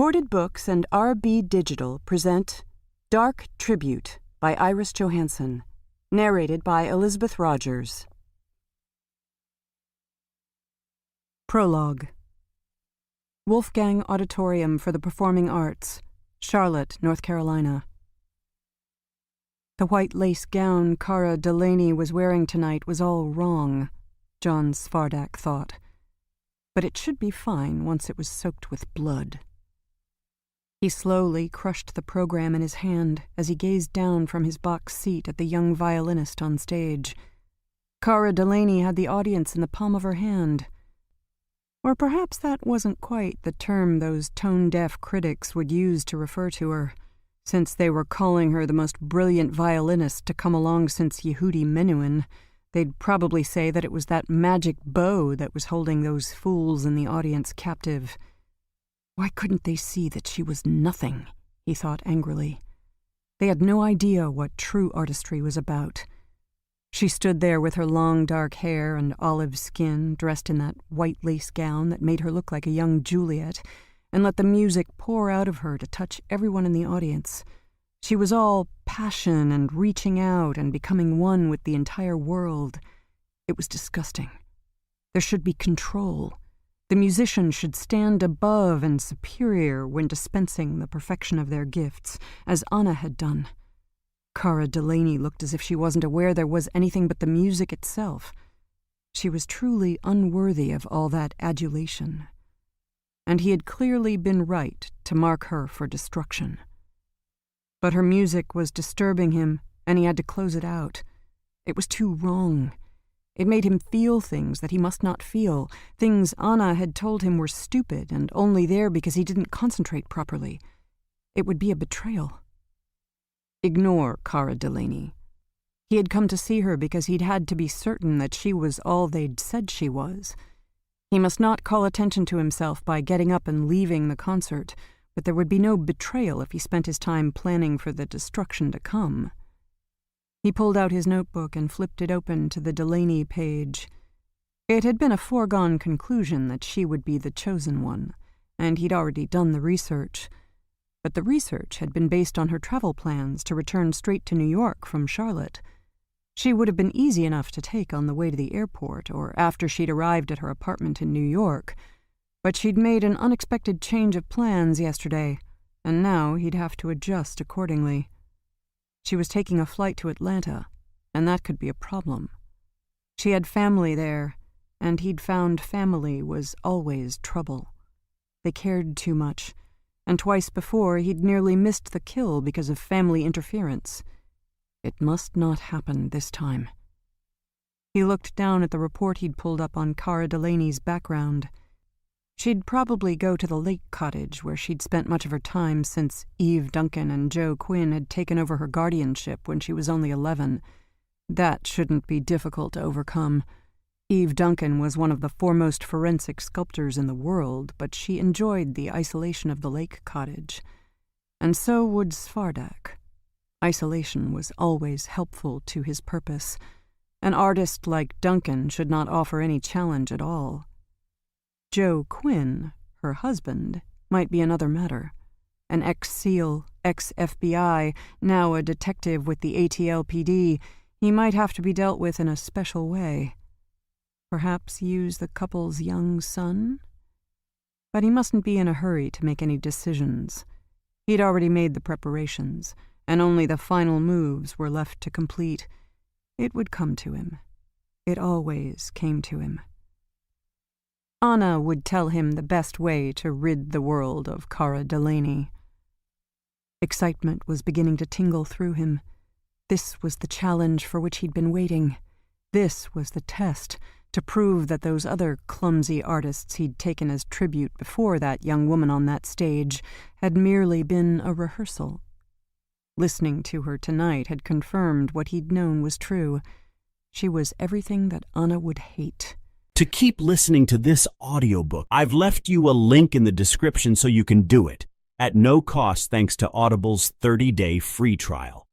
Hoarded Books and RB Digital present Dark Tribute by Iris Johansen, narrated by Elizabeth Rogers. Prologue. Wolfgang Auditorium for the Performing Arts, Charlotte, North Carolina. The white lace gown Cara Delaney was wearing tonight was all wrong, John Svardak thought. But it should be fine once it was soaked with blood. He slowly crushed the program in his hand as he gazed down from his box seat at the young violinist on stage. Cara Delaney had the audience in the palm of her hand. Or perhaps that wasn't quite the term those tone-deaf critics would use to refer to her, since they were calling her the most brilliant violinist to come along since Yehudi Menuhin. They'd probably say that it was that magic bow that was holding those fools in the audience captive. Why couldn't they see that she was nothing, he thought angrily. They had no idea what true artistry was about. She stood there with her long dark hair and olive skin, dressed in that white lace gown that made her look like a young Juliet, and let the music pour out of her to touch everyone in the audience. She was all passion and reaching out and becoming one with the entire world. It was disgusting. There should be control. The musician should stand above and superior when dispensing the perfection of their gifts, as Anna had done. Cara Delaney looked as if she wasn't aware there was anything but the music itself. She was truly unworthy of all that adulation. And he had clearly been right to mark her for destruction. But her music was disturbing him, and he had to close it out. It was too wrong. It made him feel things that he must not feel, things Anna had told him were stupid and only there because he didn't concentrate properly. It would be a betrayal. Ignore Cara Delaney. He had come to see her because he'd had to be certain that she was all they'd said she was. He must not call attention to himself by getting up and leaving the concert, but there would be no betrayal if he spent his time planning for the destruction to come. He pulled out his notebook and flipped it open to the Delaney page. It had been a foregone conclusion that she would be the chosen one, and he'd already done the research. But the research had been based on her travel plans to return straight to New York from Charlotte. She would have been easy enough to take on the way to the airport or after she'd arrived at her apartment in New York. But she'd made an unexpected change of plans yesterday, and now he'd have to adjust accordingly. She was taking a flight to Atlanta, and that could be a problem. She had family there, and he'd found family was always trouble. They cared too much, and twice before he'd nearly missed the kill because of family interference. It must not happen this time. He looked down at the report he'd pulled up on Cara Delaney's background. She'd probably go to the lake cottage where she'd spent much of her time since Eve Duncan and Joe Quinn had taken over her guardianship when she was only 11. That shouldn't be difficult to overcome. Eve Duncan was one of the foremost forensic sculptors in the world, but she enjoyed the isolation of the lake cottage. And so would Svardak. Isolation was always helpful to his purpose. An artist like Duncan should not offer any challenge at all. Joe Quinn, her husband, might be another matter. An ex-SEAL, ex-FBI, now a detective with the ATLPD, he might have to be dealt with in a special way. Perhaps use the couple's young son? But he mustn't be in a hurry to make any decisions. He'd already made the preparations, and only the final moves were left to complete. It would come to him. It always came to him. Anna would tell him the best way to rid the world of Cara Delaney. Excitement was beginning to tingle through him. This was the challenge for which he'd been waiting. This was the test, to prove that those other clumsy artists he'd taken as tribute before that young woman on that stage had merely been a rehearsal. Listening to her tonight had confirmed what he'd known was true. She was everything that Anna would hate. To keep listening to this audiobook, I've left you a link in the description so you can do it, at no cost thanks to Audible's 30-day free trial.